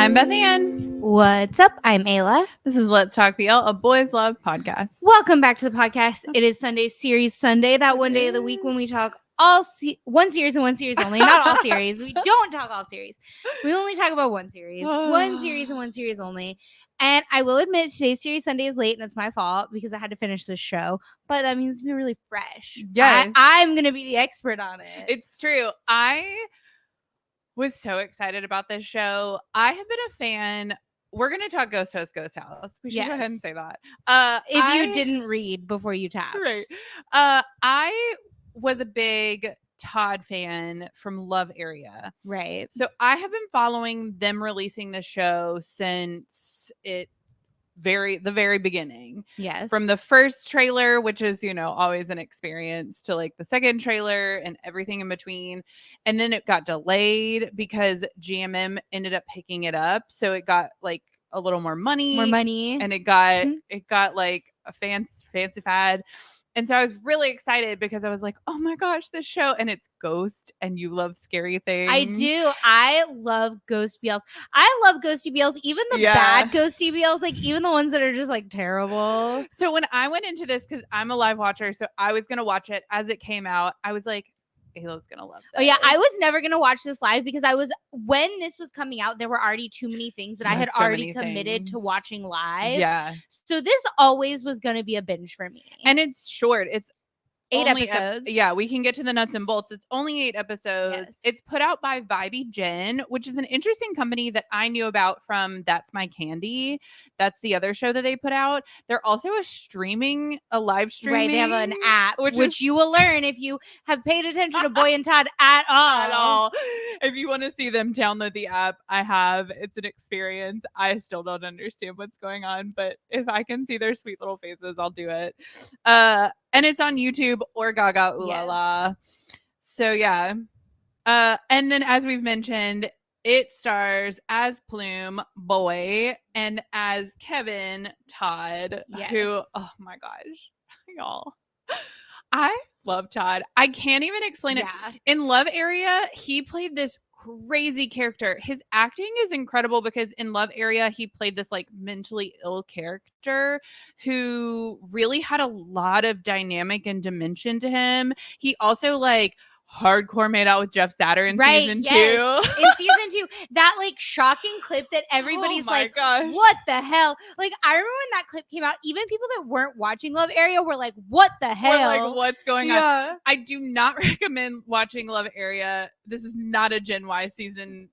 I'm Beth Ann. What's up? I'm Ayla. This is Let's Talk BL, a boys love podcast. Welcome back to the podcast. It is Sunday Series Sunday, that one day of the week when we talk one series and one series only. Not all series. We don't talk all series. We only talk about one series. One series and one series only. And I will admit today's Series Sunday is late and it's my fault because I had to finish this show. But that means it's been really fresh. Yes. I'm going to be the expert on it. It's true. I was so excited about this show. I have been a fan. We're going to talk Ghost Host, Ghost House. We should go ahead and say that. If you didn't read before you tapped. Right. I was a big Todd fan from Love Area. Right. So I have been following them releasing the show since the very beginning. Yes. From the first trailer, which is, always an experience, to like the second trailer and everything in between. And then it got delayed because GMM ended up picking it up. So it got like a little more money. And it got like a fancy fad. And so I was really excited because I was like, oh my gosh, this show. And it's Ghost and you love scary things. I do. I love Ghost BLs. I love Ghosty BLs, even the bad Ghosty BLs, like even the ones that are just like terrible. So when I went into this, because I'm a live watcher, so I was going to watch it as it came out. I was like, Ayla's gonna love this. Oh yeah, I was never gonna watch this live because when this was coming out, there were already too many things that I had already committed to watching live. Yeah. So this always was gonna be a binge for me. And it's short. It's 8 episodes. We can get to the nuts and bolts. It's only 8 episodes. Yes. It's put out by Vibey Gen, which is an interesting company that I knew about from That's My Candy. That's the other show that they put out. They're also a live streaming. Right, they have an app, which you will learn if you have paid attention to Boy and Todd at all. If you want to see them, download the app. I have. It's an experience. I still don't understand what's going on, but if I can see their sweet little faces, I'll do it. And it's on YouTube or Gaga Ooh La La. So yeah. And then as we've mentioned, it stars as Plume Boy and as Kevin Todd, who, oh my gosh, y'all. I love Todd. I can't even explain it. In Love Area, he played this crazy character. His acting is incredible because in Love Area, he played this like mentally ill character who really had a lot of dynamic and dimension to him. He also like hardcore made out with Jeff Satter in season 2. In season 2, that like shocking clip that everybody's what the hell? Like I remember when that clip came out, even people that weren't watching Love Area were like, what the hell? Or like, what's going on? I do not recommend watching Love Area. This is not a Gen Y season.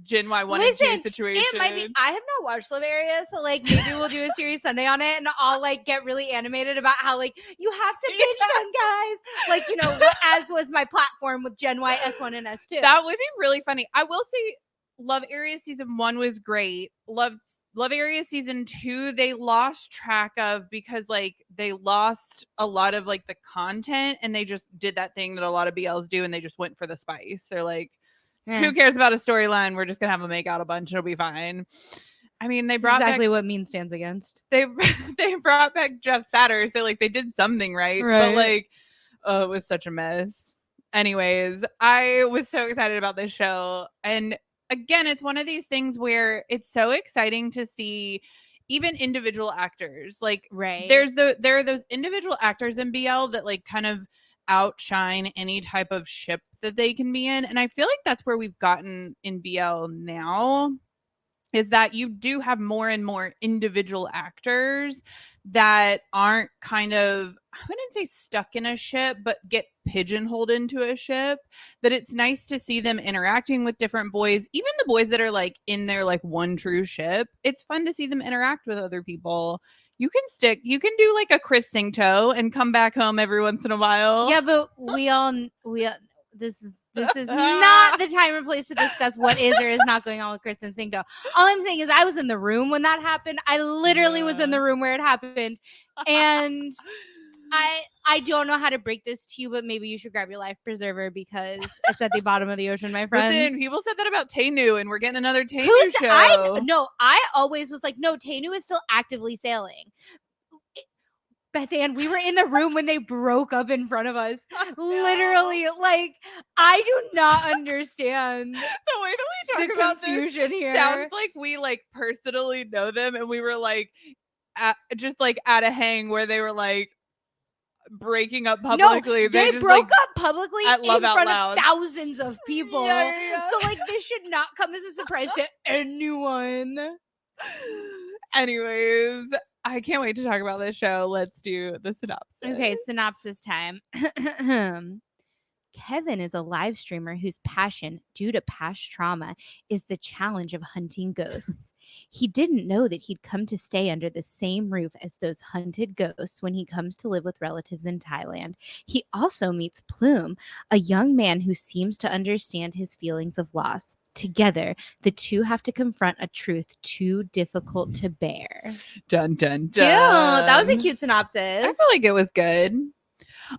Gen Y 1 and 2 situation. It might be. I have not watched Love Area, so like maybe we'll do a series Sunday on it, and I'll like get really animated about how like you have to binge them, guys. Like as was my platform with Gen Y S1 and S2. That would be really funny. I will say, Love Area season 1 was great. Love Area season 2 they lost track of because like they lost a lot of like the content, and they just did that thing that a lot of BLs do, and they just went for the spice. They're like, who cares about a storyline? We're just gonna have them make out a bunch. It'll be fine. I mean, they brought exactly what mean stands against. They brought back Jeff Satter, so like they did something right. But like, it was such a mess. Anyways, I was so excited about this show, and again, it's one of these things where it's so exciting to see even individual actors. Like, there are those individual actors in BL that like kind of outshine any type of ship that they can be in, and I feel like that's where we've gotten in BL now, is that you do have more and more individual actors that aren't kind of, I wouldn't say stuck in a ship, but get pigeonholed into a ship. That it's nice to see them interacting with different boys, even the boys that are like in their like one true ship. It's fun to see them interact with other people. You can do like a Chris Singto and come back home every once in a while. Yeah, but this is not the time or place to discuss what is or is not going on with Kristen Singto. All I'm saying is I was in the room when that happened. I literally was in the room where it happened. And I don't know how to break this to you, but maybe you should grab your life preserver because it's at the bottom of the ocean, my friends. Listen, people said that about Tainu, and we're getting another Tainu show. I always was like, no, Tainu is still actively sailing. Beth Ann, we were in the room when they broke up in front of us. Literally, like, I do not understand the way that we the talk about confusion this here. sounds like we like personally know them, and we were like just like at a hang where they were like breaking up publicly. No, they just, broke like, up publicly at Love in Out front Loud. of thousands of people. Yeah. So, like, this should not come as a surprise to anyone. Anyways, I can't wait to talk about this show. Let's do the synopsis. Okay, synopsis time. Kevin is a live streamer whose passion, due to past trauma, is the challenge of hunting ghosts. He didn't know that he'd come to stay under the same roof as those hunted ghosts when he comes to live with relatives in Thailand. He also meets Plume, a young man who seems to understand his feelings of loss. Together, the two have to confront a truth too difficult to bear. Dun, dun, dun. Cute. That was a cute synopsis. I feel like it was good.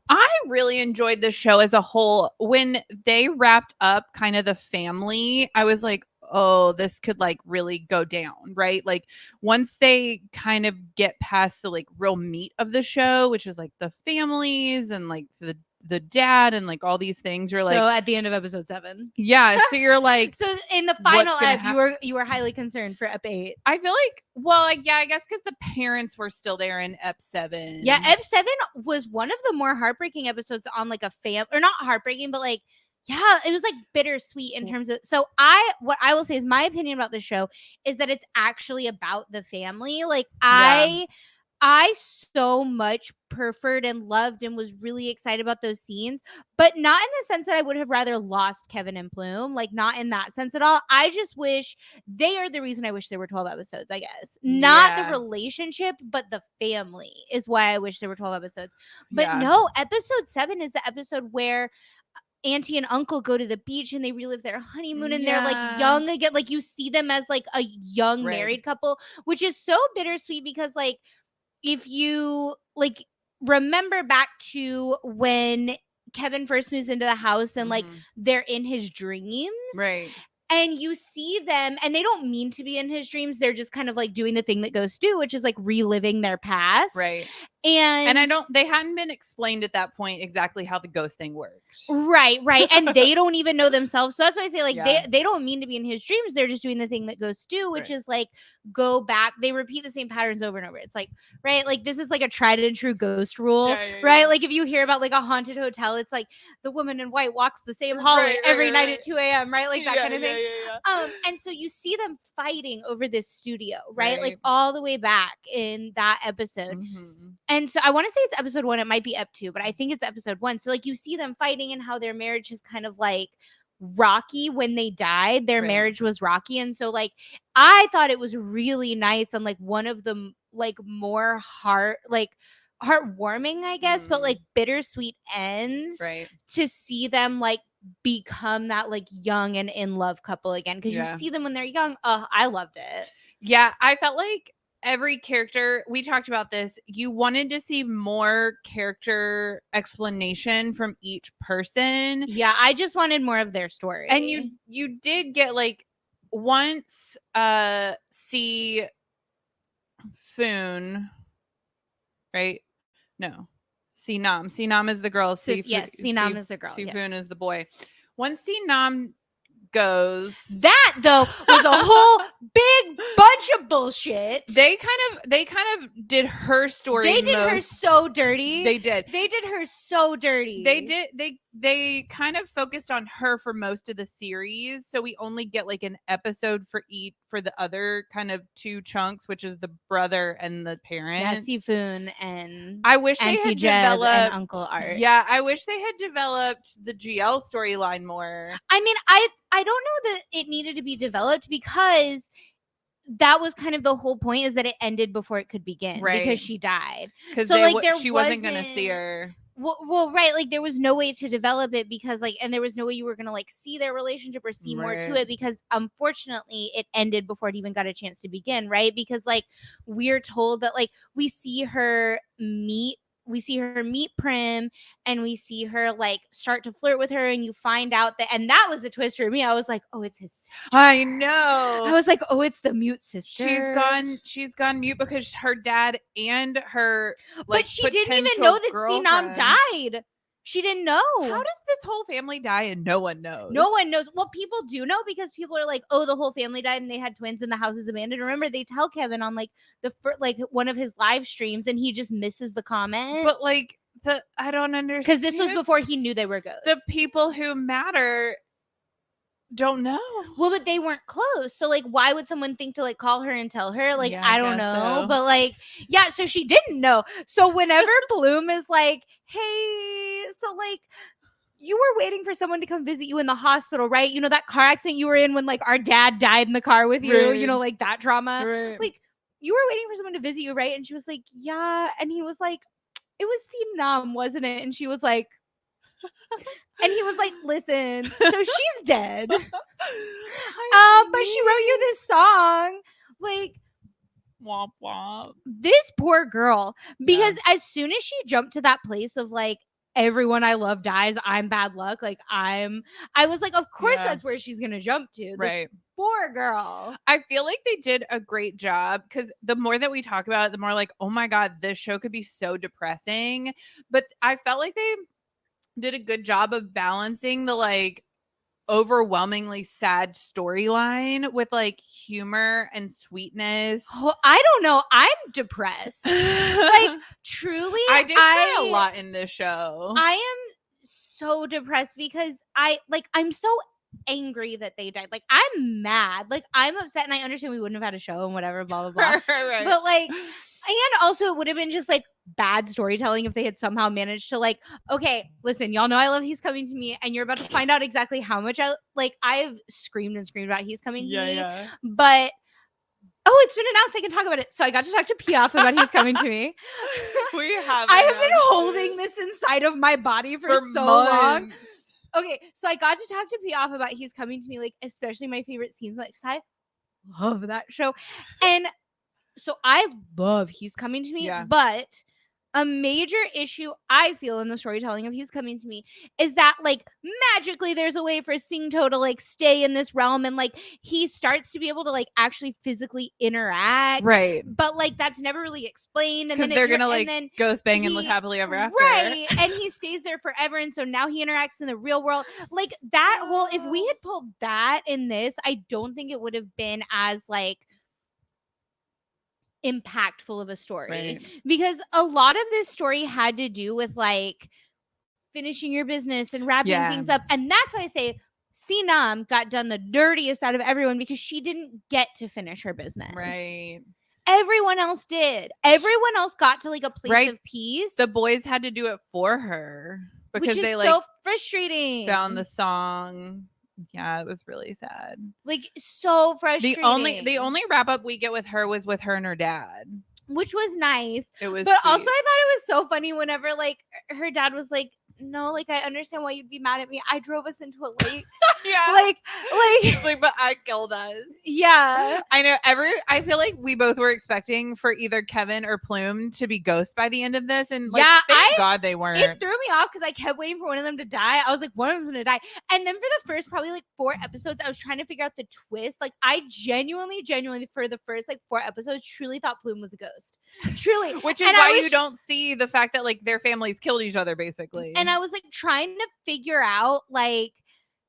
I really enjoyed the show as a whole. When they wrapped up kind of the family, I was like, oh, this could like really go down, right? Like once they kind of get past the like real meat of the show, which is like the families and like the dad and like all these things, you're like, so at the end of episode 7. Yeah, so you're like, so in the final what's gonna ep, you were highly concerned for ep 8. I feel like, well, like, yeah, I guess because the parents were still there in ep 7. Yeah, ep 7 was one of the more heartbreaking episodes on like a or not heartbreaking, but like, yeah, it was like bittersweet in terms of. So what I will say is my opinion about the show is that it's actually about the family. Like I so much preferred and loved and was really excited about those scenes, but not in the sense that I would have rather lost Kevin and Plume, like not in that sense at all. I just wish they are the reason I wish there were 12 episodes, I guess. Not the relationship, but the family is why I wish there were 12 episodes. But no, episode 7 is the episode where auntie and uncle go to the beach and they relive their honeymoon and they're like young again. Like you see them as like a young married couple, which is so bittersweet because like, if you like remember back to when Kevin first moves into the house and like they're in his dreams. Right. And you see them and they don't mean to be in his dreams. They're just kind of like doing the thing that ghosts do, which is like reliving their past. Right. And they hadn't been explained at that point exactly how the ghost thing worked. Right. And they don't even know themselves. So that's why I say like they don't mean to be in his dreams. They're just doing the thing that ghosts do, which is like go back. They repeat the same patterns over and over. It's like, right, like this is like a tried and true ghost rule, right? Like if you hear about like a haunted hotel, it's like the woman in white walks the same hallway every night at 2 a.m., right? Like that kind of thing. And so you see them fighting over this studio, right? Like all the way back in that episode. And so I want to say it's episode 1. It might be ep 2, but I think it's episode 1. So like you see them fighting and how their marriage is kind of like rocky when they died. Their marriage was rocky. And so like I thought it was really nice and like one of the like more heartwarming, I guess, but like bittersweet ends to see them like become that like young and in love couple again. Because you see them when they're young. Oh, I loved it. Yeah, I felt like every character, we talked about this, you wanted to see more character explanation from each person. Yeah, I just wanted more of their story. And you did get like once see Foon, right? No. Sinam. Sinam is the girl. Sinam is the girl. Foon is the boy. Once Sinam goes, that though was a whole big bunch of bullshit. They kind of did her story. They did her so dirty. They did her so dirty. They kind of focused on her for most of the series, so we only get like an episode for the other kind of 2 chunks, which is the brother and the parent. Yeah, Sifoon and I wish they had developed and Uncle Art. Yeah, I wish they had developed the GL storyline more. I mean, I don't know that it needed to be developed because that was kind of the whole point, is that it ended before it could begin, because she died. Because she wasn't going to see her. Well, right. Like there was no way to develop it because and there was no way you were going to like see their relationship or see more to it, because unfortunately it ended before it even got a chance to begin. Right. Because like we're told that like we see her meet we see her meet Prim, and we see her like start to flirt with her, and you find out that, and that was a twist for me. I was like, oh, it's his sister. I know. I was like, oh, it's the mute sister. She's gone mute because her dad and her like, but she didn't even know that Sinam died. She didn't know. How does this whole family die and no one knows? No one knows. Well, people do know because people are like, oh, the whole family died and they had twins and the house is abandoned. Remember, they tell Kevin on like one of his live streams, and he just misses the comment. But like I don't understand, because this was before he knew they were ghosts. The people who matter don't know. Well, but they weren't close. So like, why would someone think to like call her and tell her? Like, yeah, I don't know. So. But like, yeah, so she didn't know. So whenever Bloom is like, hey, so like, you were waiting for someone to come visit you in the hospital, right? You know, that car accident you were in when like our dad died in the car with you, right. You know, like that trauma. Right. Like, you were waiting for someone to visit you, right? And she was like, yeah. And he was like, it was Sinam, wasn't it? And she was like, and he was like, listen, so she's dead. But she wrote you this song. Like, womp womp. This poor girl. Because as soon as she jumped to that place of like, everyone I love dies, I'm bad luck. Like, I was like, of course that's where she's gonna jump to. Right. This poor girl. I feel like they did a great job, because the more that we talk about it, the more like, oh my God, this show could be so depressing. But I felt like they did a good job of balancing the like overwhelmingly sad storyline with like humor and sweetness. Oh, I don't know. I'm depressed. Like, truly, I did cry a lot in this show. I am so depressed because I'm so angry that they died. Like, I'm mad. Like, I'm upset, and I understand we wouldn't have had a show and whatever, blah, blah, blah. Right. But like, and also it would have been just like bad storytelling if they had somehow managed to like, okay, listen, y'all know I love He's Coming to Me, and you're about to find out exactly how much I've screamed and screamed about He's Coming to Me. Yeah. But it's been announced I can talk about it. So I got to talk to Piaf about He's Coming to Me. I have been holding this inside of my body for so long. Okay, so I got to talk to Piaf about He's Coming to Me, like, especially my favorite scenes. Like, I love that show. And so I love He's Coming to Me, but a major issue I feel in the storytelling of He's Coming to Me is that like magically there's a way for Singto to like stay in this realm, and like he starts to be able to like actually physically interact. Right. But like that's never really explained. And then they're going to like ghost bang and live happily ever after. Right. And he stays there forever. And so now he interacts in the real world. Like that whole, if we had pulled that in this, I don't think it would have been as like impactful of a story. Right. Because a lot of this story had to do with like finishing your business and wrapping things up, and that's why I say Sinam got done the dirtiest out of everyone, because she didn't get to finish her business. Right. Everyone else did. Everyone else got to like a place of peace. The boys had to do it for her because they like so frustrating. Found the song. Yeah, it was really sad. Like, so frustrating. The only wrap up we get with her was with her and her dad, which was nice. It was, but sweet. Also I thought it was so funny whenever like her dad was like, no, like, I understand why you'd be mad at me. I drove us into a lake. Yeah. He's like, but I killed us. Yeah. I know I feel like we both were expecting for either Kevin or Plume to be ghost by the end of this. And like, thank God they weren't. It threw me off because I kept waiting for one of them to die. I was like, one of them's gonna die. And then for the first probably like 4 episodes, I was trying to figure out the twist. Like, I genuinely for the first like 4 episodes truly thought Plume was a ghost. Truly. Which is why you don't see the fact that like their families killed each other basically. And I was like trying to figure out like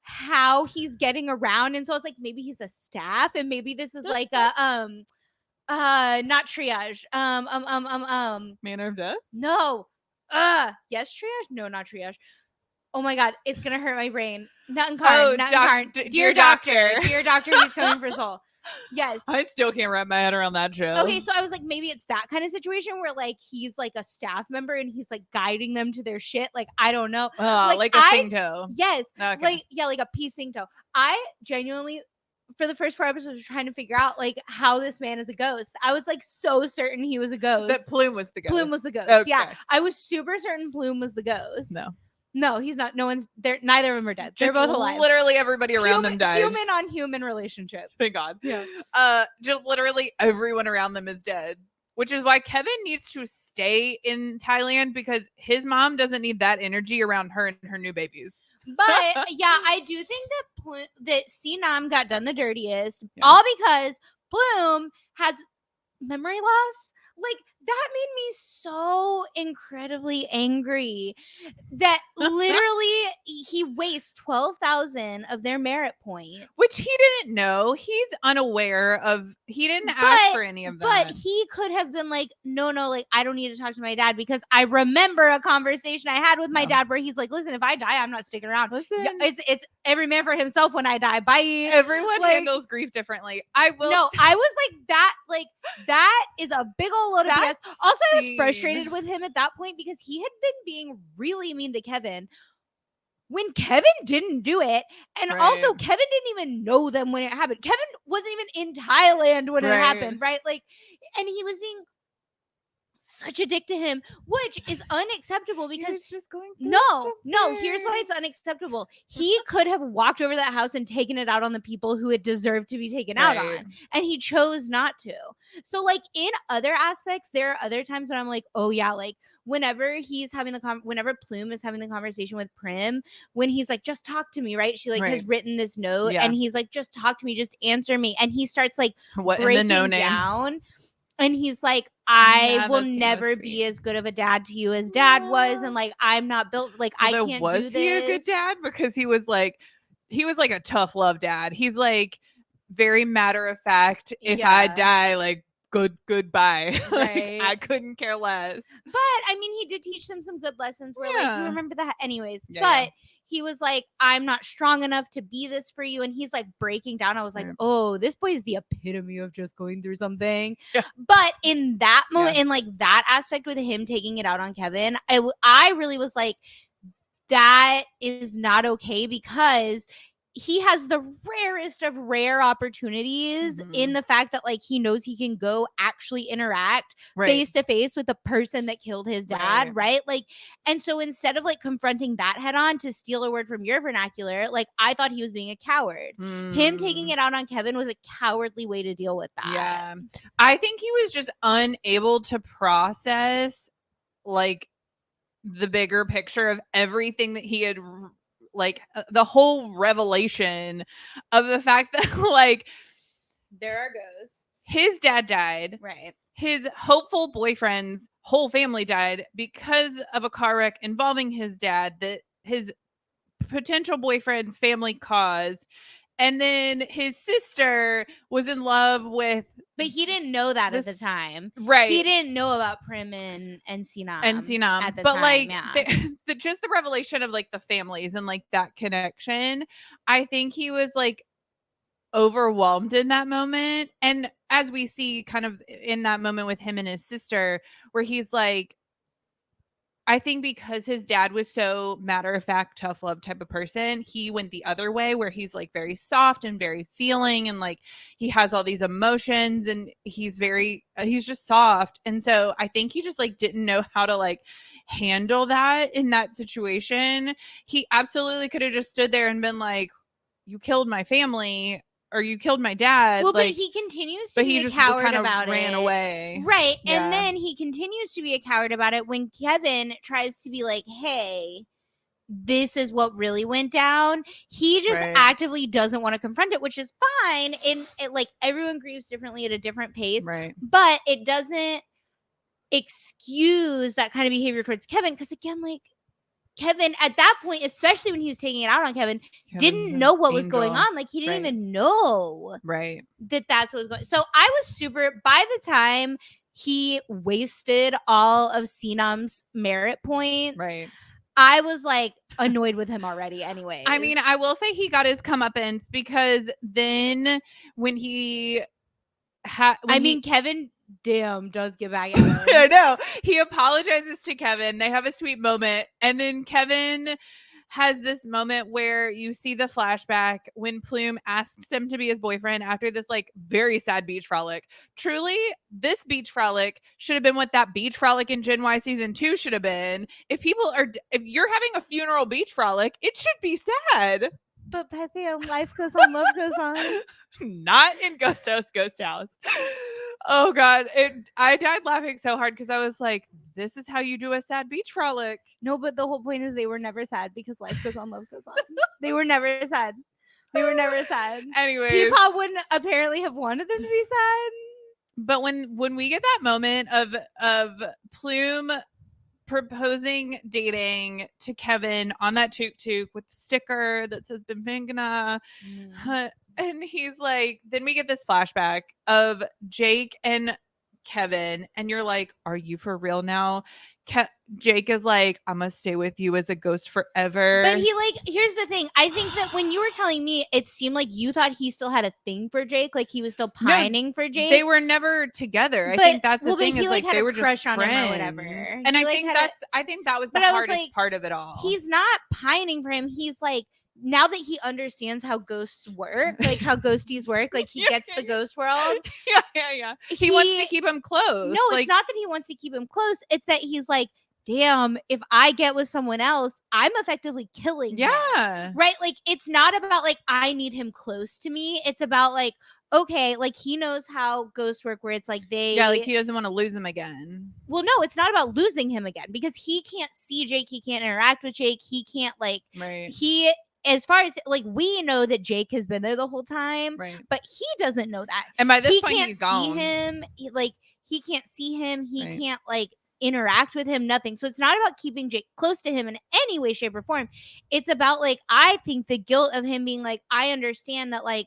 how he's getting around, and so I was like, maybe he's a staff, and maybe this is like a not triage, manner of death. No, yes, triage. No, not triage. Oh my God, it's gonna hurt my brain. Not in Karn. Dear doctor, he's coming for soul. Yes. I still can't wrap my head around that show. Okay, so I was like, maybe it's that kind of situation where like he's like a staff member and he's like guiding them to their shit. Like, I don't know. Oh, like a Singto. Yes. Okay. Like a P Singto. I genuinely, for the first 4 episodes, was trying to figure out like how this man is a ghost. I was like so certain he was a ghost. That Plume was the ghost. Plume was the ghost. Okay. Yeah. I was super certain Plume was the ghost. No, he's not. No one's there. Neither of them are dead. They're both alive. Literally everybody around them died. Human on human relationship. Thank God. Yeah. Just literally everyone around them is dead. which is why Kevin needs to stay in Thailand because his mom doesn't need that energy around her and her new babies. But yeah, I do think that Sinam got done the dirtiest, all because Plume has memory loss. Like, that made me so incredibly angry that literally he wastes 12,000 of their merit points, which he didn't know. He's unaware of. He didn't ask for any of that. But he could have been like, no, like, I don't need to talk to my dad because I remember a conversation I had with my dad where he's like, listen, if I die, I'm not sticking around. Listen, it's every man for himself when I die. Bye. Everyone handles grief differently. I was like that. Like, that is a big old load of BS. Also, I was frustrated with him at that point because he had been being really mean to Kevin when Kevin didn't do it. And also, Kevin didn't even know them when it happened. Kevin wasn't even in Thailand when it happened, right? Like, and he was being such a dick to him, which is unacceptable because just going no, here's why it's unacceptable. He could have walked over that house and taken it out on the people who it deserved to be taken out on, and he chose not to. So, like, in other aspects, there are other times when I'm like, oh yeah, like, whenever he's having whenever Plume is having the conversation with Prim, when he's like, just talk to me, right? She has written this note and he's like, just talk to me, just answer me. And he starts like breaking down. And he's like, I will never be as good of a dad to you as dad was. And like, I'm not built, like, I can't do this. Was he a good dad? Because he was like a tough love dad. He's like very matter of fact. If I die, like, goodbye. Like, I couldn't care less. But I mean, he did teach them some good lessons where like, you remember that anyways. But he was like, I'm not strong enough to be this for you. And he's like breaking down. I was like, oh, this boy is the epitome of just going through something. But in that moment, in like that aspect with him taking it out on Kevin, I really was like, that is not okay because he has the rarest of rare opportunities in the fact that like he knows he can go actually interact face to face with the person that killed his dad, right? Like, and so instead of like confronting that head on, to steal a word from your vernacular, like, I thought he was being a coward. Him taking it out on Kevin was a cowardly way to deal with that. Yeah, I think he was just unable to process like the bigger picture of everything that he had, like, the whole revelation of the fact that like there are ghosts. His dad died. Right. His hopeful boyfriend's whole family died because of a car wreck involving his dad that his potential boyfriend's family caused. And then his sister was in love with... But he didn't know that at the time. Right. He didn't know about Prim and Sinam. At the time, like, just the revelation of, like, the families and, like, that connection, I think he was, like, overwhelmed in that moment. And as we see kind of in that moment with him and his sister, where he's like, I think because his dad was so matter-of-fact, tough love type of person, he went the other way where he's like very soft and very feeling, and like he has all these emotions, and he's just soft. And so I think he just like didn't know how to like handle that in that situation. He absolutely could have just stood there and been like, you killed my family, or you killed my dad. Well, like, but he continues to be a coward about it. Ran away. Right. Yeah. And then he continues to be a coward about it when Kevin tries to be like, hey, this is what really went down. He just actively doesn't want to confront it, which is fine. And like, everyone grieves differently at a different pace. Right. But it doesn't excuse that kind of behavior towards Kevin. Because again, like, Kevin, at that point, especially when he was taking it out on Kevin, didn't know what was going on. Like, he didn't even know that's what was going on. So I was by the time he wasted all of Sinam's merit points, I was like annoyed with him already anyway. I mean, I will say he got his comeuppance because then when he had... Kevin... damn, does get back at him. I know. He apologizes to Kevin. They have a sweet moment. And then Kevin has this moment where you see the flashback when Plume asks him to be his boyfriend after this like very sad beach frolic. Truly, this beach frolic should have been what that beach frolic in Gen Y season 2 should have been. If you're having a funeral beach frolic, it should be sad. But Bethany, life goes on, love goes on. Not in Ghost House. Oh God, I died laughing so hard because I was like, "This is how you do a sad beach frolic." No, but the whole point is they were never sad because life goes on, love goes on. They were never sad. They were never sad. Anyways, Peepaw wouldn't apparently have wanted them to be sad. but when we get that moment of Plume proposing dating to Kevin on that tuk-tuk with the sticker that says Bimbingana. And he's like, then we get this flashback of Jake and Kevin, and you're like, are you for real now? Jake is like, I'm gonna stay with you as a ghost forever. But he like, here's the thing. I think that when you were telling me, it seemed like you thought he still had a thing for Jake, like he was still pining for Jake. They were never together. I think that's the thing, is like they were just on friends him or whatever. And I think that was the hardest part of it all. He's not pining for him. He's like, now that he understands how ghosts work, like how ghosties work, like he gets the ghost world. Yeah. He wants to keep him close. No, it's not that he wants to keep him close. It's that he's like, damn, if I get with someone else, I'm effectively killing him. Right? Like, it's not about like, I need him close to me. It's about like, okay, like he knows how ghosts work where it's like like he doesn't want to lose him again. Well, no, it's not about losing him again because he can't see Jake. He can't interact with Jake. He can't like, as far as like, we know that Jake has been there the whole time, but he doesn't know that. And by this point, he's gone. He can't see him. He can't like interact with him, nothing. So it's not about keeping Jake close to him in any way, shape, or form. It's about like, I think the guilt of him being like, I understand that like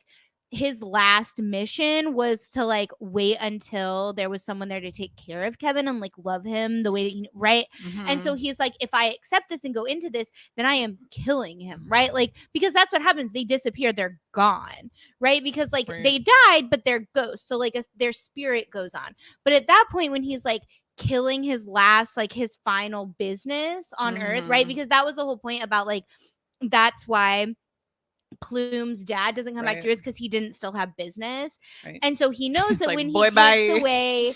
his last mission was to like wait until there was someone there to take care of Kevin and like love him the way that he, right? And so he's like, if I accept this and go into this, then I am killing him, right? Like, because that's what happens. They disappear, they're gone, right? Because like they died, but they're ghosts. So like their spirit goes on. But at that point, when he's like killing his last, like his final business on Earth, right? Because that was the whole point about like, that's why Plume's dad doesn't come back through, is because he didn't still have business. And so he knows that like, when he takes away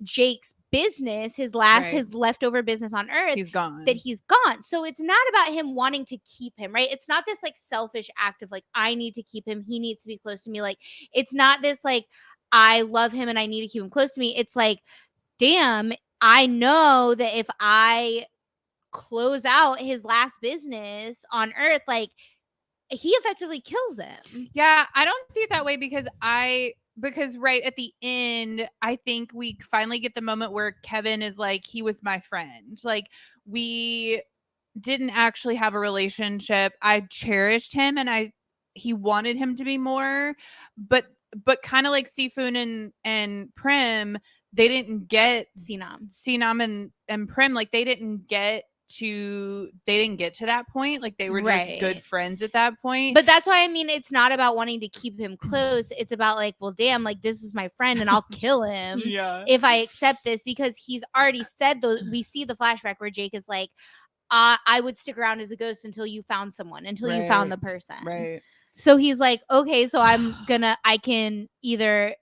Jake's business, his leftover business on Earth, he's gone. So it's not about him wanting to keep him, right? It's not this like selfish act of like, I need to keep him, he needs to be close to me. Like, it's not this like, I love him and I need to keep him close to me. It's like, damn, I know that if I close out his last business on Earth, like he effectively kills them. Yeah, I don't see it that way because right at the end, I think we finally get the moment where Kevin is like, he was my friend. Like, we didn't actually have a relationship. I cherished him and he wanted him to be more, but kind of like Sifoon and Prim, they didn't get Sinam and Prim, like they didn't get to that point. Like they were just good friends at that point. But that's why I mean, it's not about wanting to keep him close. It's about like, well, damn, like this is my friend and I'll kill him if I accept this, because he's already said those. We see the flashback where Jake is like, I would stick around as a ghost until you found someone, until you found the person. So he's like, okay, so I can either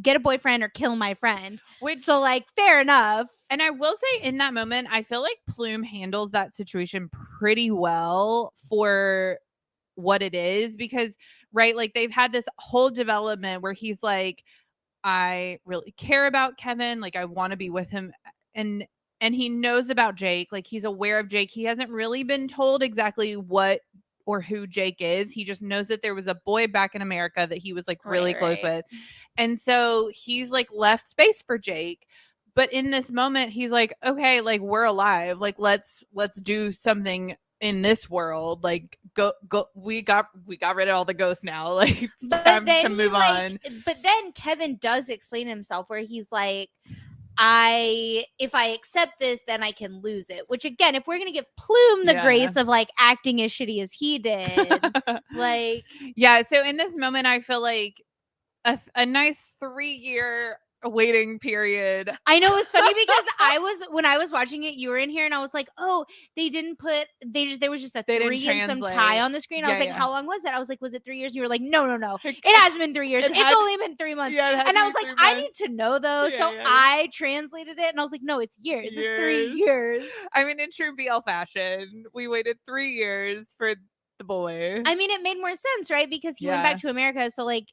get a boyfriend or kill my friend. So like, fair enough. And I will say, in that moment, I feel like Plume handles that situation pretty well for what it is, because like they've had this whole development where he's like, I really care about Kevin, like I want to be with him, and he knows about Jake, like he's aware of Jake. He hasn't really been told exactly what or who Jake is. He just knows that there was a boy back in America that he was like really close with. And so he's like left space for Jake. But in this moment, he's like, okay, like we're alive. Like let's do something in this world. Like go. We got rid of all the ghosts now. Like it's time to move on. But then Kevin does explain himself where he's like, if I accept this, then I can lose it. Which again, if we're gonna give Plume the grace of like acting as shitty as he did, like So in this moment, I feel like a nice 3-year waiting period. I know, it's funny because when I was watching it, you were in here and I was like, oh, there was just a 3 and some tie on the screen. I was like, how long was it? I was like, was it 3 years? You were like, no, it hasn't been 3 years. It's only been 3 months. And I was like, I need to know though. I translated it and I was like, no, it's years. It's 3 years. I mean, in true BL fashion, we waited 3 years for the boy. I mean, it made more sense, right? Because he went back to America. So like,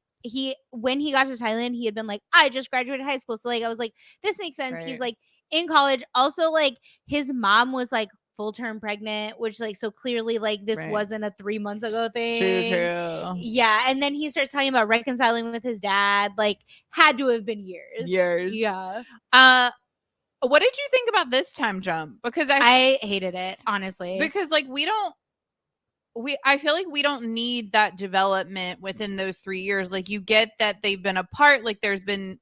when he got to Thailand, he had been like, I just graduated high school. So like I was like, this makes sense. Right. He's like in college. Also, like his mom was like full term pregnant, which like so clearly like this wasn't a 3 months ago thing. True. Yeah. And then he starts talking about reconciling with his dad, like had to have been years. Yeah. What did you think about this time jump? Because I hated it, honestly. Because like I feel like we don't need that development within those 3 years. Like you get that they've been apart, like there's been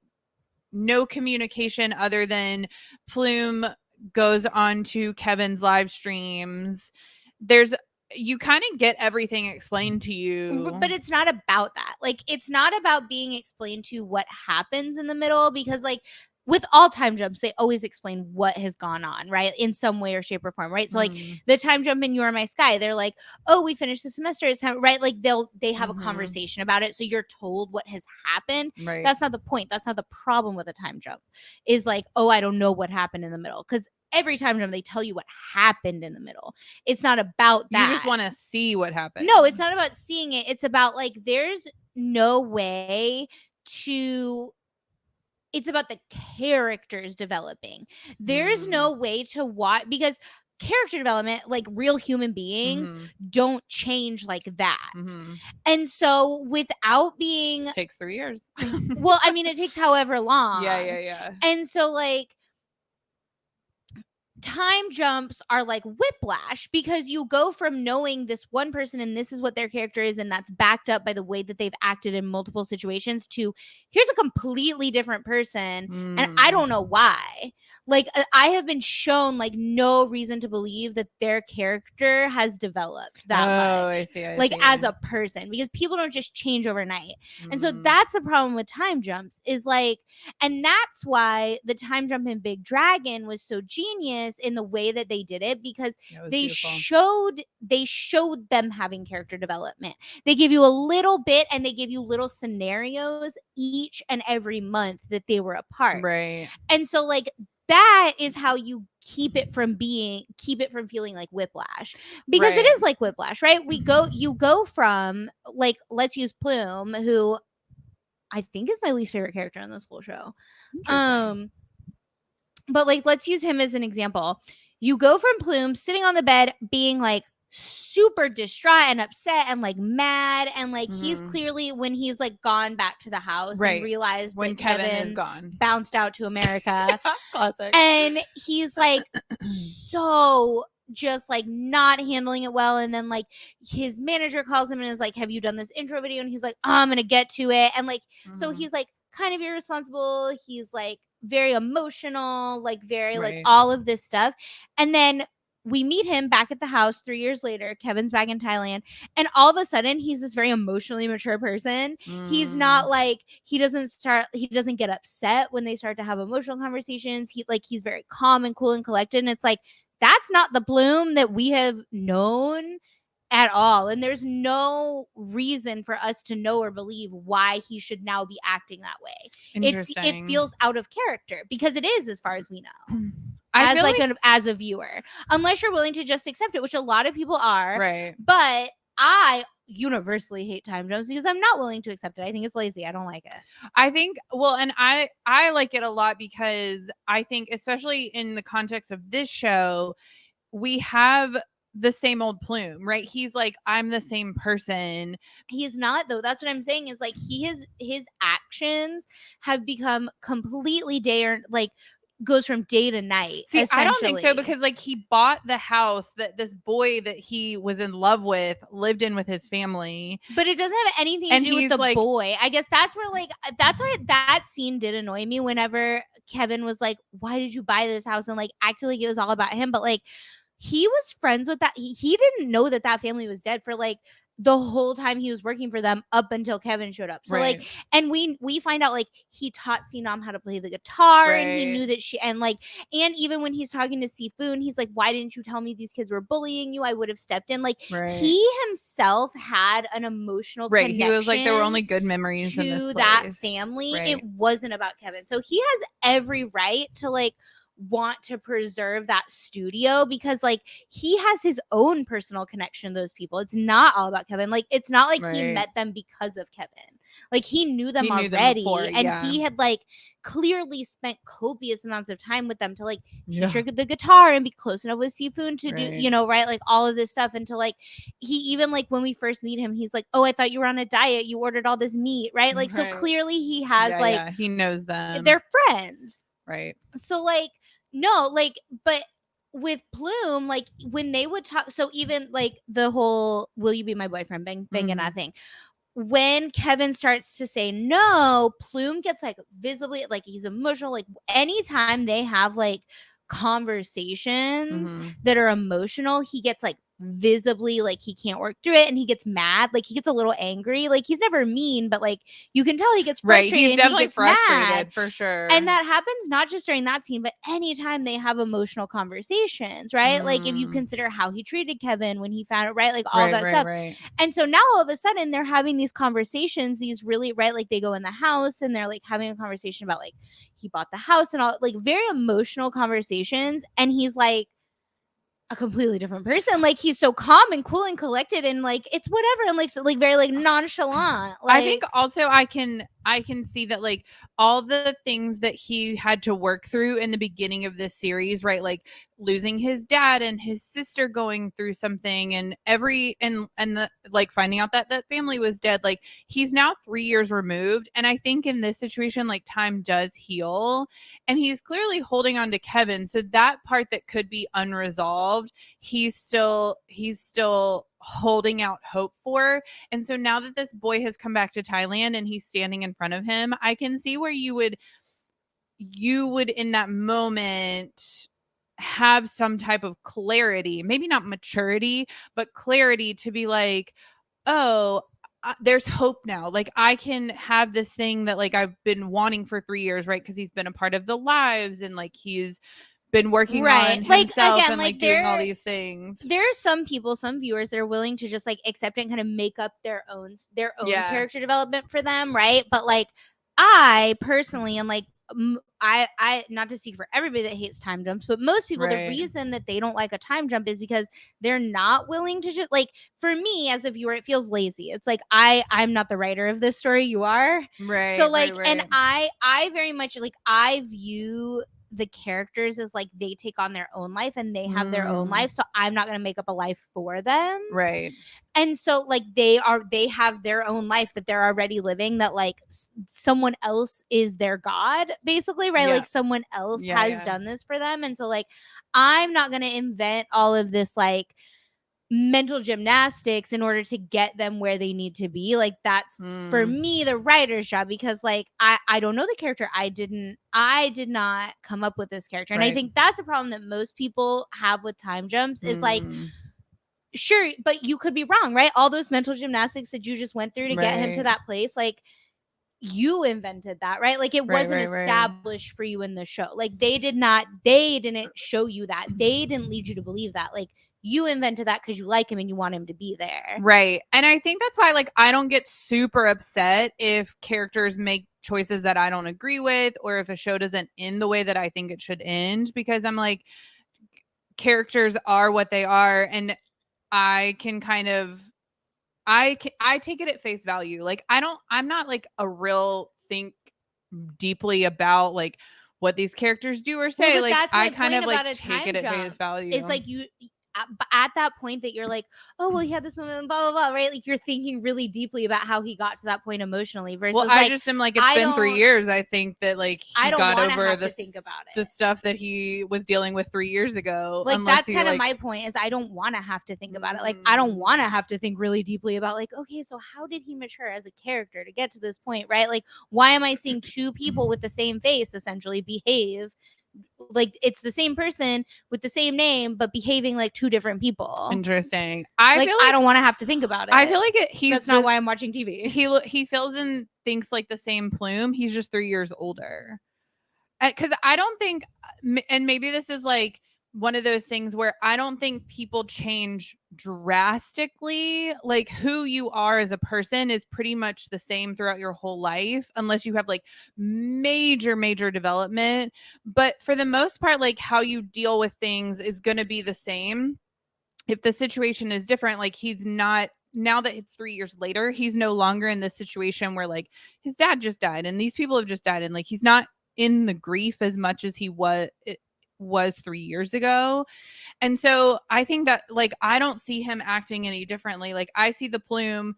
no communication other than Plume goes on to Kevin's live streams. You kind of get everything explained to you. But it's not about that. Like it's not about being explained to what happens in the middle, because like with all time jumps, they always explain what has gone on, right? In some way or shape or form, right? So like the time jump in You Are My Sky, they're like, oh, we finished the semester, it's time, right? Like they have a conversation about it. So you're told what has happened. Right. That's not the point. That's not the problem with a time jump, is like, oh, I don't know what happened in the middle. Because every time jump, they tell you what happened in the middle. It's not about that. You just want to see what happened. No, it's not about seeing it. It's about like, there's no way to... It's about the characters developing. There's no way to watch, because character development, like real human beings, don't change like that. And so without being... It takes 3 years. Well, I mean, it takes however long. Yeah. And so like time jumps are like whiplash, because you go from knowing this one person and this is what their character is, and that's backed up by the way that they've acted in multiple situations, to here's a completely different person and I don't know why. Like I have been shown like no reason to believe that their character has developed that much. I see. Like as a person, because people don't just change overnight. And so that's the problem with time jumps, is like, and that's why the time jump in Big Dragon was so genius in the way that they did it, because they showed them having character development. They give you a little bit, and they give you little scenarios each and every month that they were apart. Right. And so like that is how you keep it from feeling like whiplash, because it is like whiplash, right? You go from like, let's use Plume, who I think is my least favorite character on this whole show. But like, let's use him as an example. You go from Plume sitting on the bed being like super distraught and upset and like mad, and like he's clearly, when he's like gone back to the house and realized when that Kevin is gone, bounced out to America. Classic. And he's like so just like not handling it well, and then like his manager calls him and is like, have you done this intro video? And he's like, oh, I'm gonna get to it. And like so he's like kind of irresponsible, he's like very emotional, like very like all of this stuff. And then we meet him back at the house 3 years later. Kevin's back in Thailand, and all of a sudden he's this very emotionally mature person. He's not like, he doesn't get upset when they start to have emotional conversations. He's very calm and cool and collected, and it's like, that's not the Bloom that we have known at all. And there's no reason for us to know or believe why he should now be acting that way. It feels out of character, because it is, as far as we know. As a viewer, unless you're willing to just accept it, which a lot of people are. Right. But I universally hate time jumps because I'm not willing to accept it. I think it's lazy. I don't like it. I think, well, and I like it a lot, because I think, especially in the context of this show, we have the same old Plume, right? He's like, I'm the same person. He's not, though. That's what I'm saying, is like his actions have become completely goes from day to night. See, I don't think so, because like he bought the house that this boy that he was in love with lived in with his family. But it doesn't have anything to do with the boy. I guess that's where that's why that scene did annoy me, whenever Kevin was like, why did you buy this house? And like acted like it was all about him. But like he was friends with that. He didn't know that family was dead for like the whole time he was working for them, up until Kevin showed up. So like, and we find out like he taught Sinam how to play the guitar, and he knew that and even when he's talking to Sifoon, he's like, why didn't you tell me these kids were bullying you? I would have stepped in. Like he himself had an emotional connection. He was like, there were only good memories to in this that family. It wasn't about Kevin. So he has every right to like want to preserve that studio because like he has his own personal connection to those people. It's not all about Kevin. Like it's not like he met them because of Kevin. Like he knew them already before, and he had like clearly spent copious amounts of time with them to like teach her the guitar and be close enough with Sifu to do, you know, right, like all of this stuff. And to like he even like when we first meet him, he's like, oh, I thought you were on a diet, you ordered all this meat, right? Like so clearly he has like he knows them, they're friends, right? So like no, like but with Plume, like when they would talk, so even like the whole will you be my boyfriend bang bang and that thing, when Kevin starts to say no, Plume gets like visibly like he's emotional. Like anytime they have like conversations that are emotional, he gets like visibly like he can't work through it and he gets mad, like he gets a little angry. Like he's never mean, but like you can tell he gets frustrated. Right, he's definitely he gets frustrated mad. for sure. And that happens not just during that scene, but anytime they have emotional conversations, right? Like if you consider how he treated Kevin when he found it, right? Like all that stuff. And so now all of a sudden they're having these conversations, these really, right? Like they go in the house and they're like having a conversation about like he bought the house and all, like very emotional conversations. And he's like a completely different person. Like he's so calm and cool and collected and like it's whatever and like so, like very like nonchalant. Like, I think also I can see that like all the things that he had to work through in the beginning of this series, right? Like losing his dad and his sister going through something and the like finding out that that family was dead. Like he's now 3 years removed. And I think in this situation, like time does heal and he's clearly holding on to Kevin. So that part that could be unresolved, he's still holding out hope for. And so now that this boy has come back to Thailand and he's standing in front of him, I can see where you would in that moment have some type of clarity, maybe not maturity, but clarity to be like, oh, there's hope now. Like I can have this thing that like I've been wanting for 3 years, right? Because he's been a part of the lives and like he's been working on himself again, and like doing all these things. There are some people, some viewers, they're willing to just like accept it and kind of make up their own character development for them, right? But like I personally am like I not to speak for everybody that hates time jumps, but most people, the reason that they don't like a time jump is because they're not willing to just like, for me as a viewer, it feels lazy. It's like I'm not the writer of this story, you are, right? So like, and I very much like I view the characters as like they take on their own life and they have their own life, so I'm not going to make up a life for them, right? And so like they have their own life that they're already living, that like someone else is their god basically, right? Like someone else has done this for them, and so like I'm not going to invent all of this like mental gymnastics in order to get them where they need to be. Like that's for me the writer's job, because like I don't know the character. I did not come up with this character, and I think that's a problem that most people have with time jumps is like, sure, but you could be wrong, right? All those mental gymnastics that you just went through to get him to that place, like you invented that, right? Like it wasn't established for you in the show. Like they didn't show you that. They didn't lead you to believe that. Like you invented that because you like him and you want him to be there. Right. And I think that's why like I don't get super upset if characters make choices that I don't agree with, or if a show doesn't end the way that I think it should end, because I'm like, characters are what they are, and I can kind of I take it at face value. Like I'm not like a real think deeply about like what these characters do or say. Like I kind of like take it at face value. It's like you at that point that you're like, oh well, he had this moment, blah blah blah, right? Like you're thinking really deeply about how he got to that point emotionally. Versus, well, I just am like, it's been 3 years. I think that like he got over the stuff that he was dealing with 3 years ago. Like that's kind of my point. Is I don't want to have to think about it. Like I don't want to have to think really deeply about like, okay, so how did he mature as a character to get to this point, right? Like why am I seeing two people with the same face essentially behave like it's the same person with the same name but behaving like two different people? Interesting. I feel like I don't want to have to think about it. I feel like that's not why I'm watching TV. He feels and thinks like the same Plume. He's just 3 years older. Because I don't think, and maybe this is like one of those things where I don't think people change drastically. Like who you are as a person is pretty much the same throughout your whole life, unless you have like major development. But for the most part, like how you deal with things is going to be the same. If the situation is different, like he's not, now that it's 3 years later, he's no longer in this situation where like his dad just died and these people have just died, and like he's not in the grief as much as he was 3 years ago. And so I think that like I don't see him acting any differently. Like I see the Plume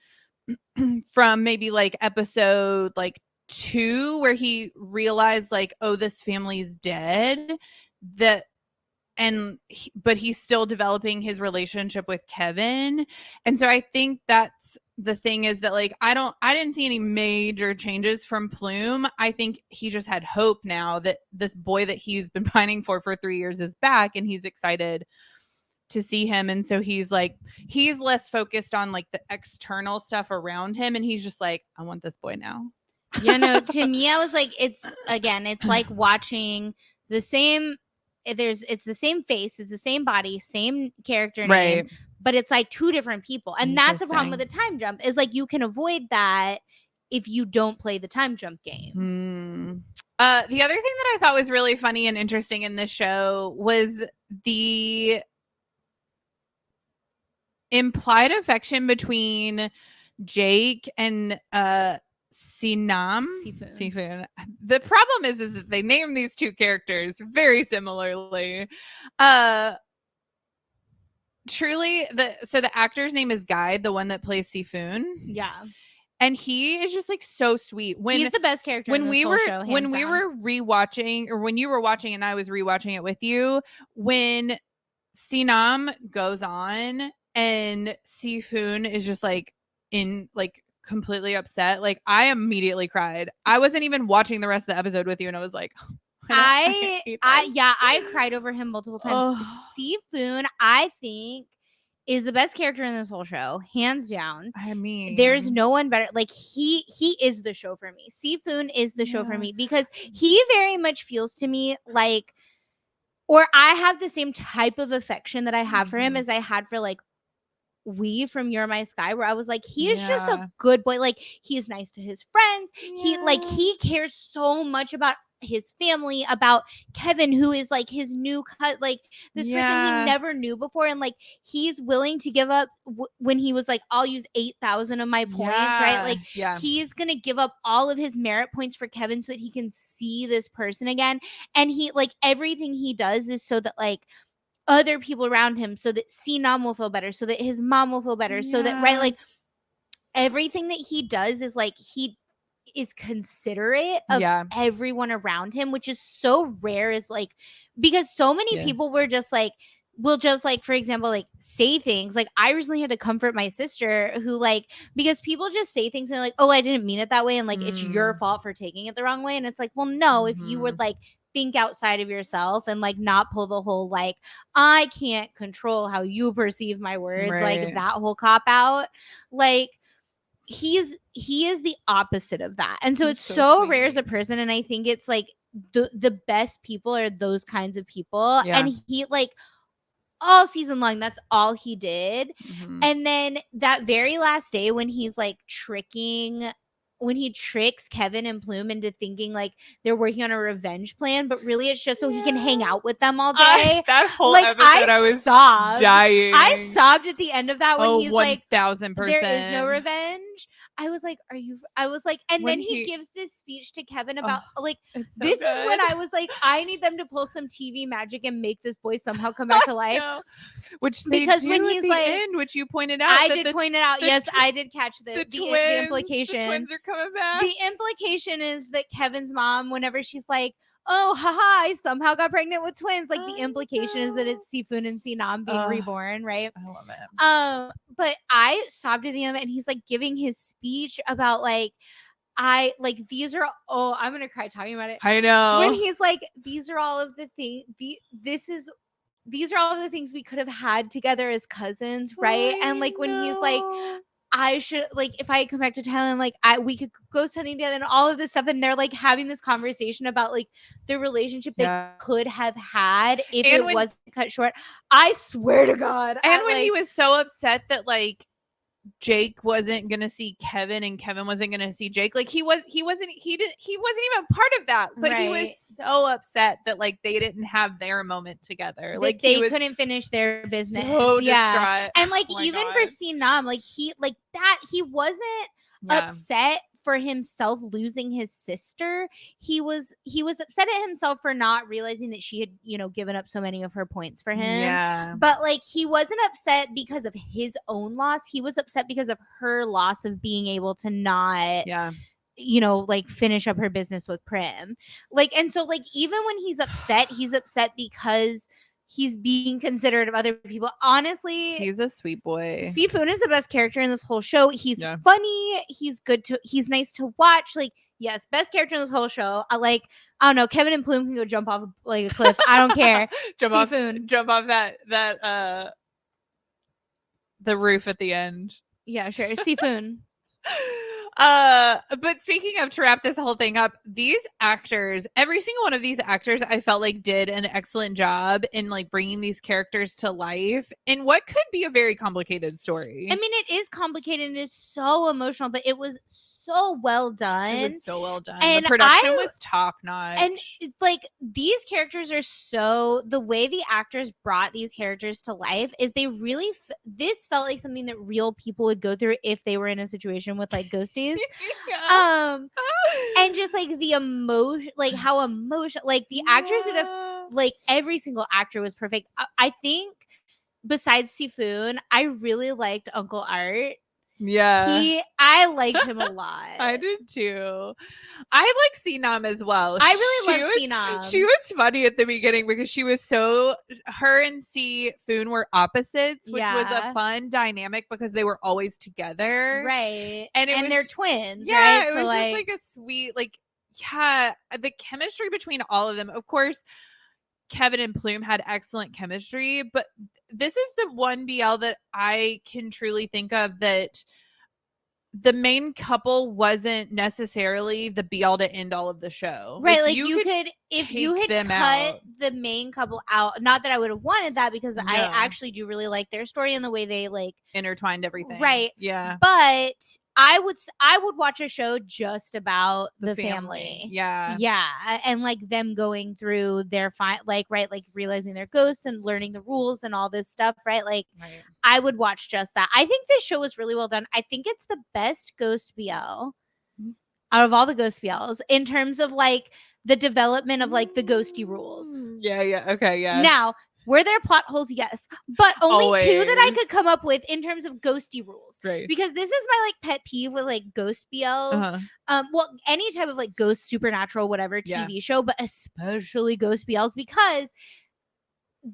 from maybe like episode like 2 where he realized like, oh, this family's dead, that but he's still developing his relationship with Kevin. And so I think that's the thing, is that like I didn't see any major changes from Plume. I think he just had hope now that this boy that he's been pining for 3 years is back, and he's excited to see him. And so he's less focused on like the external stuff around him, and he's just like, I want this boy now. Yeah, no, to me I was like, it's like watching the same, it's the same face, it's the same body, same character name, right, but it's like two different people. And that's the problem with the time jump, is like you can avoid that if you don't play the time jump game. The other thing that I thought was really funny and interesting in this show was the implied affection between Jake and Sifoon. The problem is that they name these two characters very similarly. Truly, the actor's name is Guy, the one that plays Sifoon. Yeah. And he is just like so sweet. He's the best character in this whole show. When we were rewatching, or when you were watching and I was rewatching it with you, when Sinam goes on and Sifoon is just like in like completely upset, like I immediately cried. I wasn't even watching the rest of the episode with you, and I was like, I cried over him multiple times. Sifoon, I think, is the best character in this whole show, hands down. I mean, there's no one better. Like he is the show for me. Sifoon is the show for me, because he very much feels to me like, or I have the same type of affection that I have for him as I had for like Wee from You're My Sky, where I was like, he is just a good boy. Like he's nice to his friends. He cares so much about his family, about Kevin, who is like his new cut, like this person he never knew before, and like he's willing to give up when he was like, I'll use 8,000 of my points, right? Like he's gonna give up all of his merit points for Kevin so that he can see this person again. And he like everything he does is so that like other people around him, so that Sinam will feel better, so that his mom will feel better, so that, right, like everything that he does is like he is considerate of everyone around him, which is so rare, is like, because so many people were just like, will just like, for example, like say things like, I recently had to comfort my sister who like, because people just say things and they're like, oh, I didn't mean it that way, and like it's your fault for taking it the wrong way. And it's like, well, no, if you would like think outside of yourself and like not pull the whole like, I can't control how you perceive my words, like that whole cop out, like he is the opposite of that. And so it's so rare as a person, and I think it's like the best people are those kinds of people. And he like all season long, that's all he did. And then that very last day when he's like when he tricks Kevin and Plume into thinking like they're working on a revenge plan, but really it's just so he can hang out with them all day. That whole episode, I was dying. I sobbed at the end of that when he's 1,000%. like, there is no revenge. I was like, and then he gives this speech to Kevin about like, this is when I was like, I need them to pull some TV magic and make this boy somehow come back to life. Which because when he's like, end, which you pointed out, I did point it out. Yes, I did catch this. The implication. The twins are coming back. The implication is that Kevin's mom, whenever she's like, oh, haha, I somehow got pregnant with twins. Like the implication is that it's Sifoon and Sinam being reborn, right? I love it. But I sobbed at the end of it, and he's like giving his speech about like, these are, I'm gonna cry talking about it. I know. When he's like, these are all of the things, these are all of the things we could have had together as cousins, right? And like when he's like, I should, like, if I come back to Thailand, like, we could go hunting together and all of this stuff. And they're like having this conversation about like the relationship they could have had if it wasn't cut short. I swear to God. And when he was so upset that like Jake wasn't gonna see Kevin and Kevin wasn't gonna see Jake, like he wasn't even part of that, but he was so upset that like they didn't have their moment together, like they couldn't finish their business. So distraught. And like even for Sinam, like he wasn't upset for himself losing his sister. He was upset at himself for not realizing that she had, you know, given up so many of her points for him. But like he wasn't upset because of his own loss. He was upset because of her loss of being able to not you know, like finish up her business with Prim. Like, and so like even when he's upset because he's being considerate of other people. Honestly, he's a sweet boy. Sifoon is the best character in this whole show. He's funny. He's nice to watch. Like, yes, best character in this whole show. I don't know. Kevin and Plume can go jump off like a cliff. I don't care. jump off that the roof at the end. Yeah, sure. Sifoon. But speaking of, to wrap this whole thing up, these actors, every single one of these actors, I felt like did an excellent job in like bringing these characters to life in what could be a very complicated story. I mean, it is complicated and it is so emotional, but it was so well done. It was so well done. And the production was top notch. And like these characters are so, the way the actors brought these characters to life is they really this felt like something that real people would go through if they were in a situation with like ghosties. And just like the emotion, like how emotional, like the actors did like every single actor was perfect. I think besides Sifoon, I really liked Uncle Art. I liked him a lot. I did too. I like Sinam as well. I really love Sinam. She was funny at the beginning because she was her and Sifoon were opposites, which was a fun dynamic because they were always together. Right. And they're twins, right? Yeah, it was just like a sweet, like, the chemistry between all of them. Of course, Kevin and Plume had excellent chemistry, but this is the one BL that I can truly think of that the main couple wasn't necessarily the BL to end all of the show. Right. Like you could if you had cut the main couple out, not that I would have wanted that because I actually do really like their story and the way they like intertwined everything. Right. Yeah. But I would watch a show just about the family. Yeah. Yeah. And like them going through their like realizing their ghosts and learning the rules and all this stuff, right? Like I would watch just that. I think this show was really well done. I think it's the best ghost BL out of all the ghost BLs in terms of like the development of like the ghosty rules. Yeah. Okay. Yeah. Now, were there plot holes? Yes. But only two that I could come up with in terms of ghosty rules. Right. Because this is my like pet peeve with like ghost BLs. Well, any type of like ghost, supernatural, whatever TV show, but especially ghost BLs because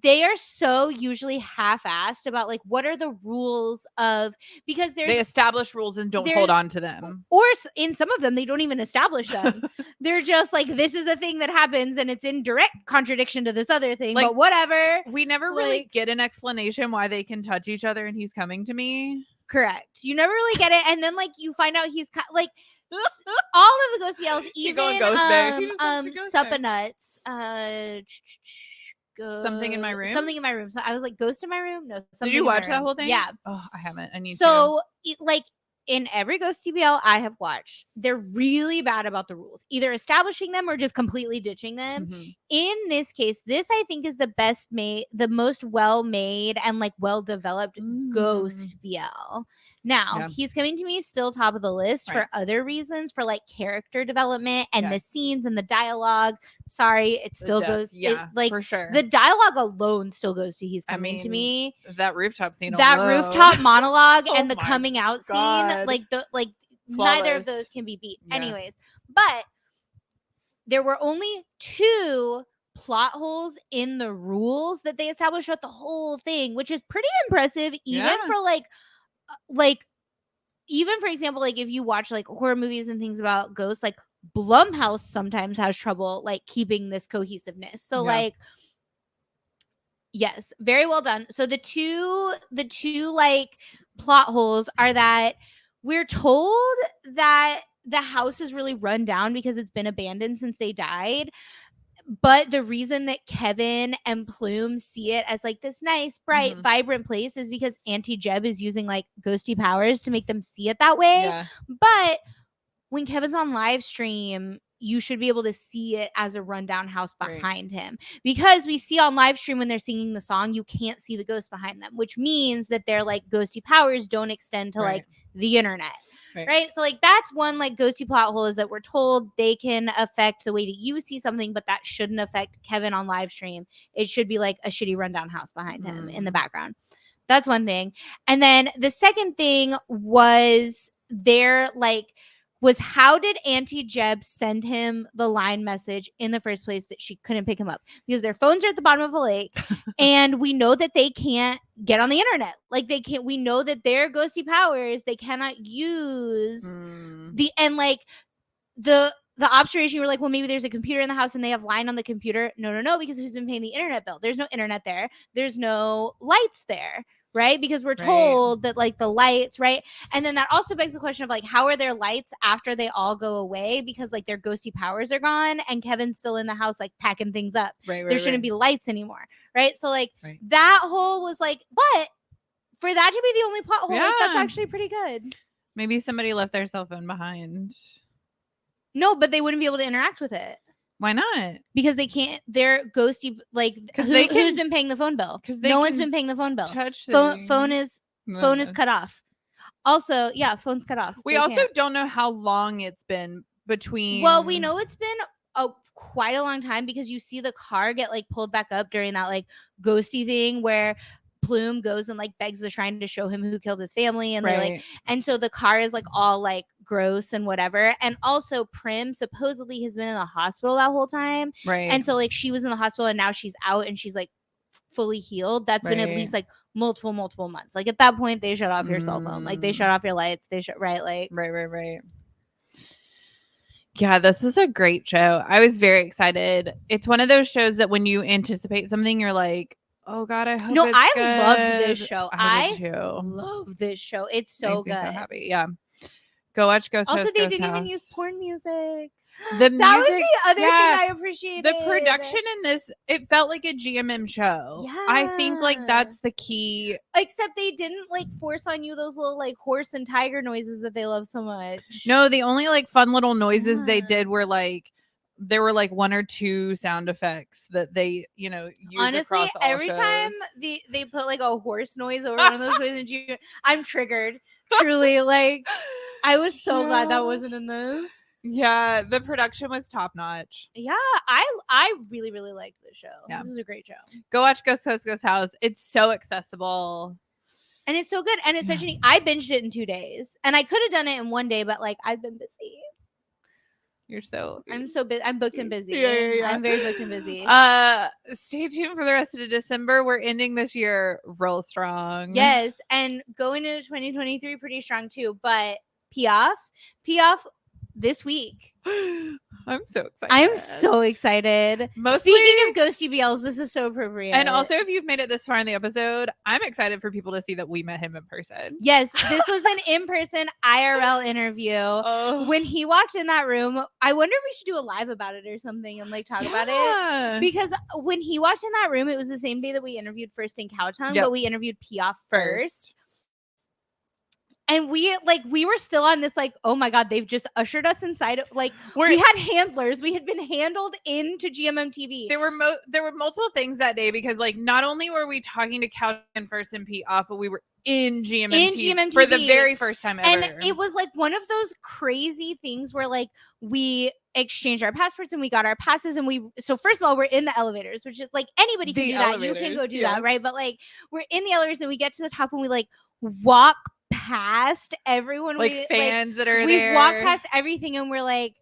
they are so usually half-assed about like what are the rules of, because they establish rules and don't hold on to them, or in some of them they don't even establish them. They're just like, this is a thing that happens and it's in direct contradiction to this other thing, like, but whatever. We never really get an explanation why they can touch each other and he's coming to me. Correct. You never really get it, and then like you find out he's like all of the ghost BLs, even Suppanuts, Something in my room. So I was like, Ghost in My Room? No. Did you watch that whole thing? Yeah. Oh, I haven't. I need to. So, like, in every Ghost TBL I have watched, they're really bad about the rules, either establishing them or just completely ditching them. In this case, this I think is the most well-made and like well-developed Ghost BL. Now, he's coming to me still top of the list for other reasons, for like character development and the scenes and the dialogue. Sorry, it still goes. Like for sure, the dialogue alone still goes to He's Coming to Me. That rooftop scene, rooftop monologue, and the coming out scene, like flawless. Neither of those can be beat. Anyways, but there were only 2 plot holes in the rules that they established throughout the whole thing, which is pretty impressive, even for like even for example, like if you watch like horror movies and things about ghosts, like Blumhouse sometimes has trouble like keeping this cohesiveness. So like, yes, very well done. So the two like plot holes are that we're told that the house is really run down because it's been abandoned since they died. But the reason that Kevin and Plume see it as like this nice, bright, vibrant place is because Auntie Jeb is using like ghosty powers to make them see it that way. Yeah. But when Kevin's on live stream, you should be able to see it as a rundown house behind him, because we see on live stream when they're singing the song, you can't see the ghost behind them, which means that their like ghosty powers don't extend to like the internet. Right. So like that's one like ghosty plot hole, is that we're told they can affect the way that you see something, but that shouldn't affect Kevin on live stream. It should be like a shitty rundown house behind him in the background. That's one thing. And then the second thing was how did Auntie Jeb send him the line message in the first place that she couldn't pick him up? Because their phones are at the bottom of a lake, and we know that they can't get on the internet. Like they can't. We know that their ghosty powers, they cannot use the observation. You were like, well, maybe there's a computer in the house and they have line on the computer. No, because who's been paying the internet bill? There's no internet there. There's no lights there. Right? Because we're told that like the lights, right? And then that also begs the question of like, how are their lights after they all go away? Because like their ghosty powers are gone and Kevin's still in the house like packing things up. There shouldn't be lights anymore. Right? So like that hole was like, but for that to be the only plot hole, like that's actually pretty good. Maybe somebody left their cell phone behind. No, but they wouldn't be able to interact with it. Why not? Because they can't. They're ghosty. Like who's been paying the phone bill? Because no one's been paying the phone bill. Phone is cut off. Also, yeah, phone's cut off. We also don't know how long it's been between. Well, we know it's been quite a long time, because you see the car get like pulled back up during that like ghosty thing where Plume goes and like begs the shrine to show him who killed his family, and they like, and so the car is like all like gross and whatever. And also Prim supposedly has been in the hospital that whole time, and so like she was in the hospital and now she's out and she's like fully healed. That's been at least like multiple months. Like at that point they shut off your cell phone, like they shut off your lights, they shut right. Yeah, this is a great show. I was very excited. It's one of those shows that when you anticipate something, you're like, oh God, I hope it's I good. love this show. I love this show. It's so good. So happy. Yeah. Go watch Ghost House. Also, they didn't House. even use porn music. That was the other thing I appreciated. The production in this, it felt like a GMM show. Yeah. I think like that's the key. Except they didn't like force on you those little like horse and tiger noises that they love so much. No, the only like fun little noises they did were like, there were like one or two sound effects that they, use. Honestly, across all every shows. Time they put like a horse noise over one of those noises, I'm triggered. Truly, like I was so glad that wasn't in this. Yeah, the production was top notch. Yeah, I really liked this show. Yeah. This is a great show. Go watch Ghost House. It's so accessible. And it's so good. And it's such I binged it in 2 days. And I could have done it in 1 day, but like I've been busy. I'm so busy. I'm booked and busy. Yeah. I'm very booked and busy. Stay tuned for the rest of December. We're ending this year real strong. Yes, and going into 2023 pretty strong too. But Piaf this week. I'm so excited. I am so excited. Speaking of ghosty BLs, this is so appropriate. And also, if you've made it this far in the episode, I'm excited for people to see that we met him in person. Yes, this was an in-person IRL interview. When he walked in that room, I wonder if we should do a live about it or something and like talk about it. Because when he walked in that room, it was the same day that we interviewed First in Cowtown, but we interviewed Piaf first. And we were still on this like, oh my God, they've just ushered us inside. Like we had handlers. We had been handled into GMM TV. There were multiple things that day because like not only were we talking to Couch and First and Pete off, but we were in GMM TV for the very first time ever. And it was like one of those crazy things where like we exchanged our passports and we got our passes, and so first of all, we're in the elevators, which is like anybody can do that. You can go do that, right? But like we're in the elevators and we get to the top and we like walk past everyone, like fans that are there. We walk past everything and we're like,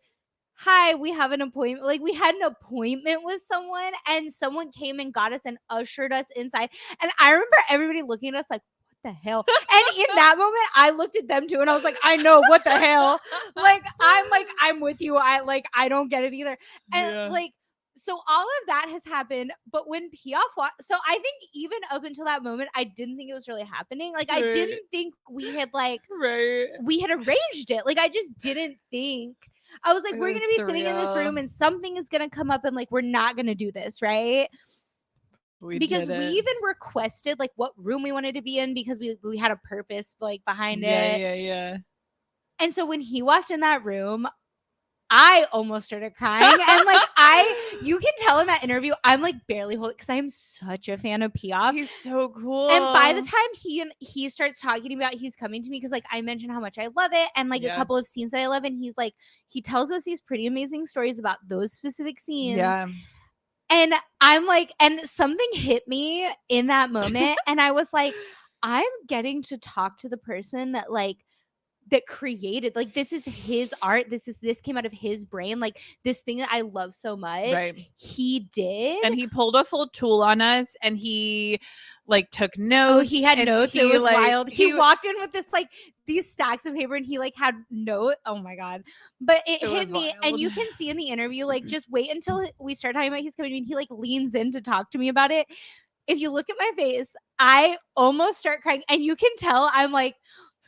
hi, we have an appointment. Like we had an appointment with someone, and someone came and got us and ushered us inside. And I remember everybody looking at us like, what the hell? And in that moment I looked at them too and I was like, I know, what the hell? I'm with you. I don't get it either. And like so all of that has happened, but when Piaf walked, so I think even up until that moment, I didn't think it was really happening. Like, I didn't think we had we had arranged it. Like, I just didn't think. I was like, we're gonna be sitting in this room and something is gonna come up and like we're not gonna do this, right? Because we even requested like what room we wanted to be in because we had a purpose like behind it. Yeah. And so when he walked in that room, I almost started crying. And like you can tell in that interview, I'm like barely holding because I'm such a fan of Piaf. He's so cool. And by the time he starts talking about he's coming to me, because like I mentioned how much I love it and like a couple of scenes that I love, and he's like, he tells us these pretty amazing stories about those specific scenes. Yeah. And I'm like, and something hit me in that moment. And I was like, I'm getting to talk to the person that like that created, like, this is his art, this came out of his brain, like this thing that I love so much, he did, and he pulled a full tool on us, and he like took notes. Oh, he had notes. It was like, wild. He walked in with this like these stacks of paper, and he like had note. Oh my god! But it hit me, wild. And you can see in the interview, like, just wait until we start talking about he's coming, and he like leans in to talk to me about it. If you look at my face, I almost start crying, and you can tell I'm like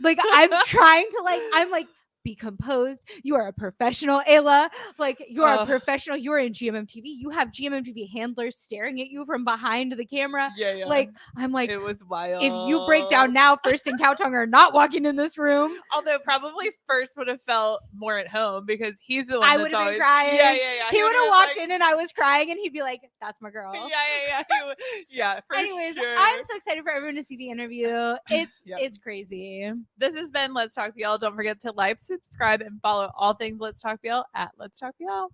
I'm trying to I'm like, be composed. You are a professional, Ayla. Like, you are a professional. You are in GMMTV. You have GMMTV handlers staring at you from behind the camera. Yeah. Like, I'm like, it was wild. If you break down now, First and Cowtongue are not walking in this room. Although probably First would have felt more at home because he's the one I would have been crying. Yeah. He would have walked in and I was crying, and he'd be like, "That's my girl." Yeah. Anyways, sure. I'm so excited for everyone to see the interview. It's crazy. This has been Let's Talk BL. Don't forget to like, subscribe, and follow all things Let's Talk BL at Let's Talk BL.